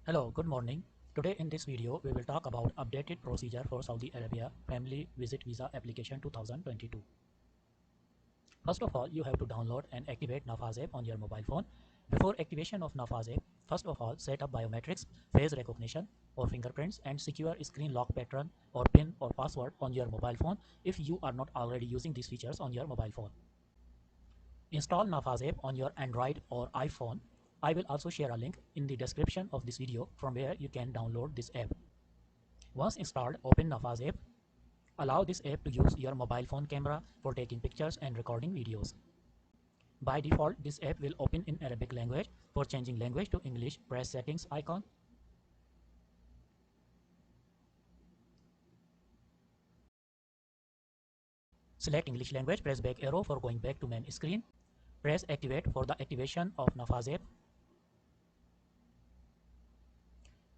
Hello, good morning. Today in this video, we will talk about updated procedure for Saudi Arabia Family Visit Visa Application 2022. First of all, you have to download and activate Nafath app on your mobile phone. Before activation of Nafath app, first of all, set up biometrics, face recognition or fingerprints and secure screen lock pattern or PIN or password on your mobile phone if you are not already using these features on your mobile phone. Install Nafath app on your Android or iPhone. I will also share a link in the description of this video from where you can download this app. Once installed, open Nafath app. Allow this app to use your mobile phone camera for taking pictures and recording videos. By default, this app will open in Arabic language. For changing language to English, press settings icon. Select English language, press back arrow for going back to main screen. Press activate for the activation of Nafath app.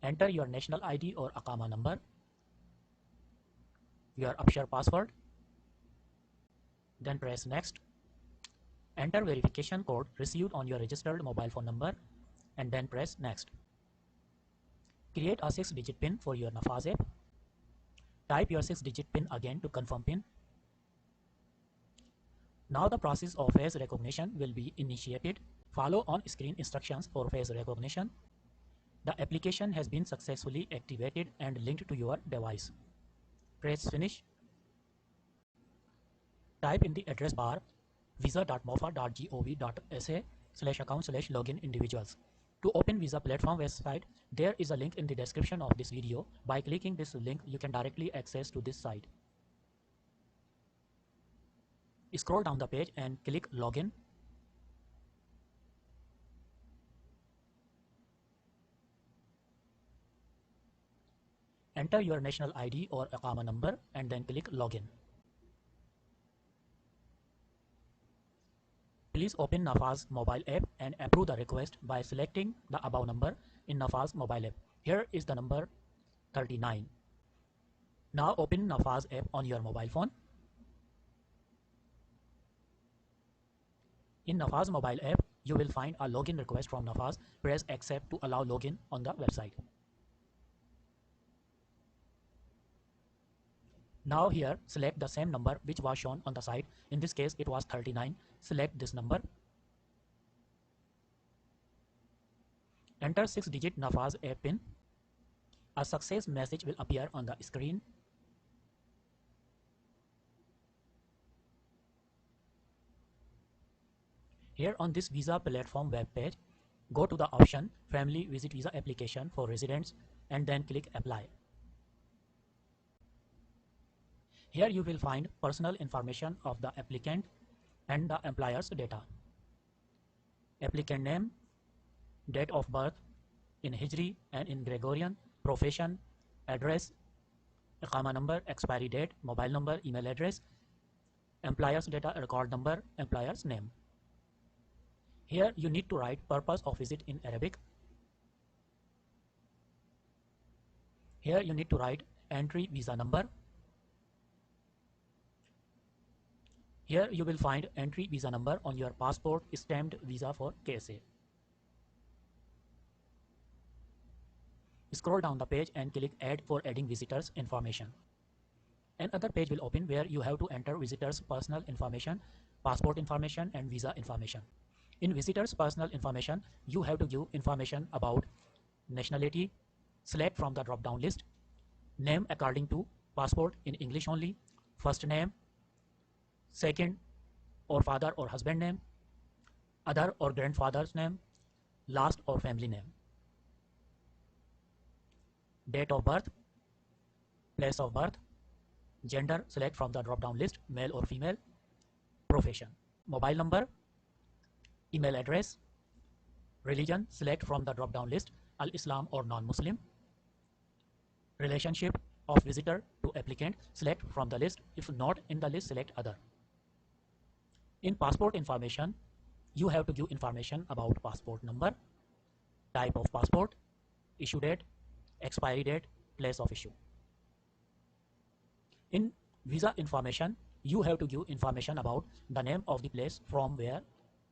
Enter your national ID or Aqama number, your Abshar password, then press next. Enter verification code received on your registered mobile phone number and then press next. Create a 6-digit PIN for your Nafath app. Type your 6-digit PIN again to confirm PIN. Now the process of face recognition will be initiated. Follow on-screen instructions for face recognition. The application has been successfully activated and linked to your device. Press finish. Type in the address bar visa.mofa.gov.sa/account/login individuals. To open Visa platform website, there is a link in the description of this video. By clicking this link, you can directly access to this site. Scroll down the page and click Login. Enter your national ID or Aqama number and then click Login. Please open Nafath mobile app and approve the request by selecting the above number in Nafath mobile app. Here is the number 39. Now open Nafath app on your mobile phone. In Nafath mobile app, you will find a login request from Nafath. Press accept to allow login on the website. Now here, select the same number which was shown on the site. In this case, it was 39. Select this number. Enter 6-digit Nafath app PIN. A success message will appear on the screen. Here on this Visa platform web page, go to the option Family Visit Visa Application for Residents and then click Apply. Here you will find personal information of the applicant and the employer's data. Applicant name, date of birth in Hijri and in Gregorian, profession, address, Aqama number, expiry date, mobile number, email address, employer's data, record number, employer's name. Here you need to write purpose of visit in Arabic. Here you need to write entry visa number. Here you will find entry visa number on your passport stamped visa for KSA. Scroll down the page and click add for adding visitors information. Another page will open where you have to enter visitors personal information, passport information and visa information. In visitors personal information, you have to give information about nationality, select from the drop down list, name according to passport in English only, first name, second or father or husband name, other or grandfather's name, last or family name, date of birth, place of birth, gender, select from the drop down list, male or female, profession, mobile number, email address, religion, select from the drop down list, Al-Islam or non-Muslim, relationship of visitor to applicant, select from the list, if not in the list, select other. In passport information, you have to give information about passport number, type of passport, issue date, expiry date, place of issue. In visa information, you have to give information about the name of the place from where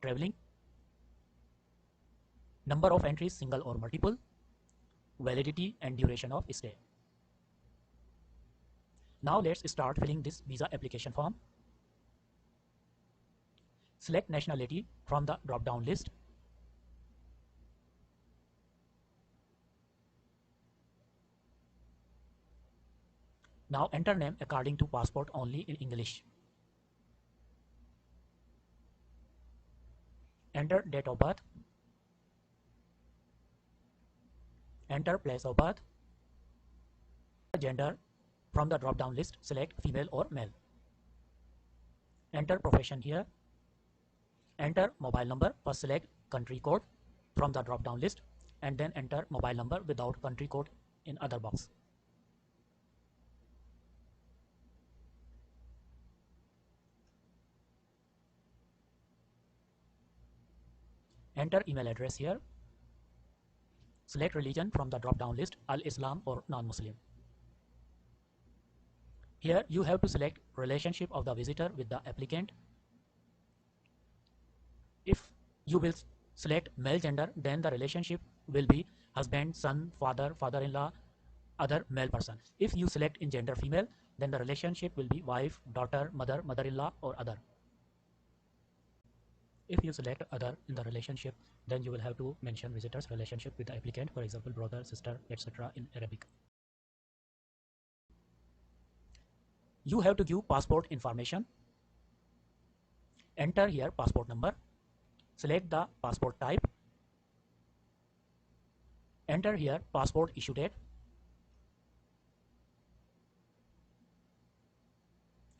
traveling, number of entries, single or multiple, validity and duration of stay. Now let's start filling this visa application form. Select nationality from the drop-down list. Now enter name according to passport only in English. Enter date of birth. Enter place of birth. Gender from the drop-down list, select female or male. Enter profession here. Enter mobile number. First select country code from the drop-down list and then enter mobile number without country code in other box. Enter email address here. Select religion from the drop-down list, Al-Islam or non-Muslim. Here you have to select relationship of the visitor with the applicant. If you will select male gender, then the relationship will be husband, son, father, father-in-law, other male person. If you select in gender female, then the relationship will be wife, daughter, mother, mother-in-law or other. If you select other in the relationship, then you will have to mention visitor's relationship with the applicant, for example, brother, sister, etc. in Arabic. You have to give passport information. Enter here passport number. Select the passport type. Enter here passport issue date.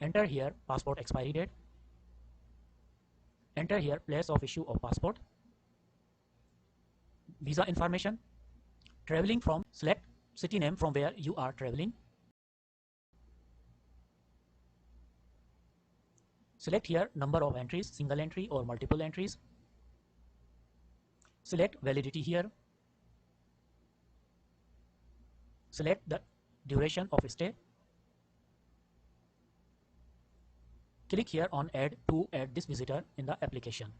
Enter here passport expiry date. Enter here place of issue of passport. Visa information. Traveling from, select city name from where you are traveling. Select here number of entries, single entry or multiple entries. Select validity here. Select the duration of stay. Click here on add to add this visitor in the application.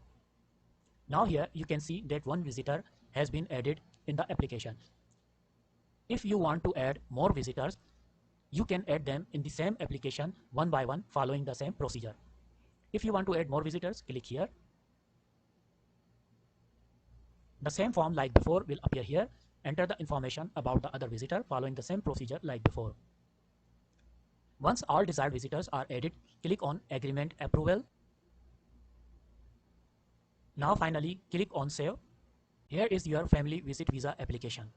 Now here you can see that one visitor has been added in the application. If you want to add more visitors, you can add them in the same application one by one following the same procedure. If you want to add more visitors, click here. The same form like before will appear here. Enter the information about the other visitor following the same procedure like before. Once all desired visitors are added, click on Agreement Approval. Now finally, click on Save. Here is your family visit visa application.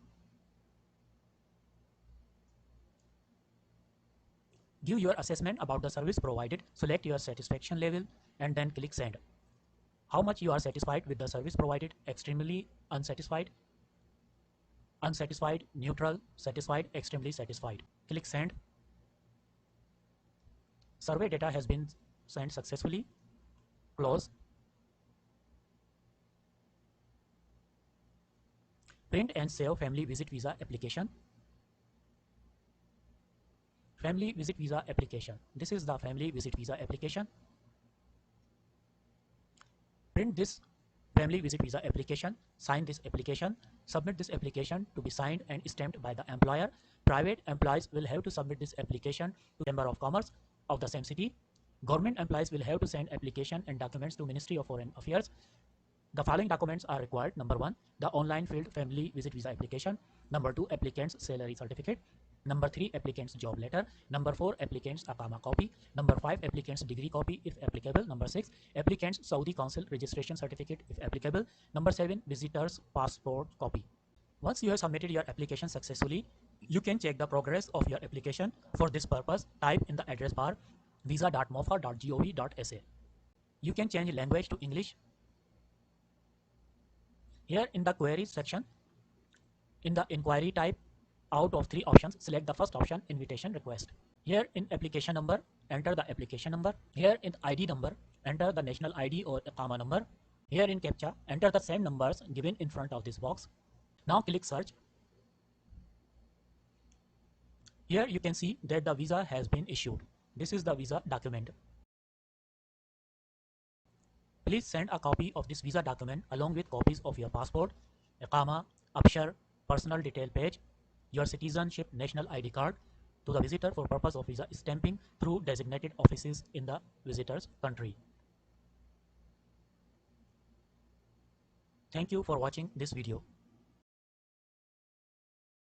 Give your assessment about the service provided, select your satisfaction level and then click Send. How much you are satisfied with the service provided? Extremely unsatisfied, unsatisfied, neutral, satisfied, extremely satisfied. Click Send. Survey data has been sent successfully. Close. Print and save family visit visa application. Family visit visa application. This is the family visit visa application. Print this family visit visa application, sign this application, submit this application to be signed and stamped by the employer. Private employees will have to submit this application to Chamber of Commerce of the same city. Government employees will have to send application and documents to Ministry of Foreign Affairs. The following documents are required. Number 1, the online filled family visit visa application. Number 2, applicant's salary certificate. Number 3, applicant's job letter. Number 4, applicant's Akama copy. Number 5, applicant's degree copy if applicable. Number 6, applicant's Saudi Council registration certificate if applicable. Number 7, visitor's passport copy. Once you have submitted your application successfully, you can check the progress of your application. For this purpose, type in the address bar visa.mofa.gov.sa. You can change language to English. Here in the queries section, in the inquiry type, out of 3 options, select the first option, invitation request. Here in application number, enter the application number. Here in ID number, enter the national ID or Iqama number. Here in CAPTCHA, enter the same numbers given in front of this box. Now click search. Here you can see that the visa has been issued. This is the visa document. Please send a copy of this visa document along with copies of your passport, Iqama, Abshar, personal detail page, your citizenship national ID card to the visitor for purpose of visa stamping through designated offices in the visitor's country. Thank you for watching this video.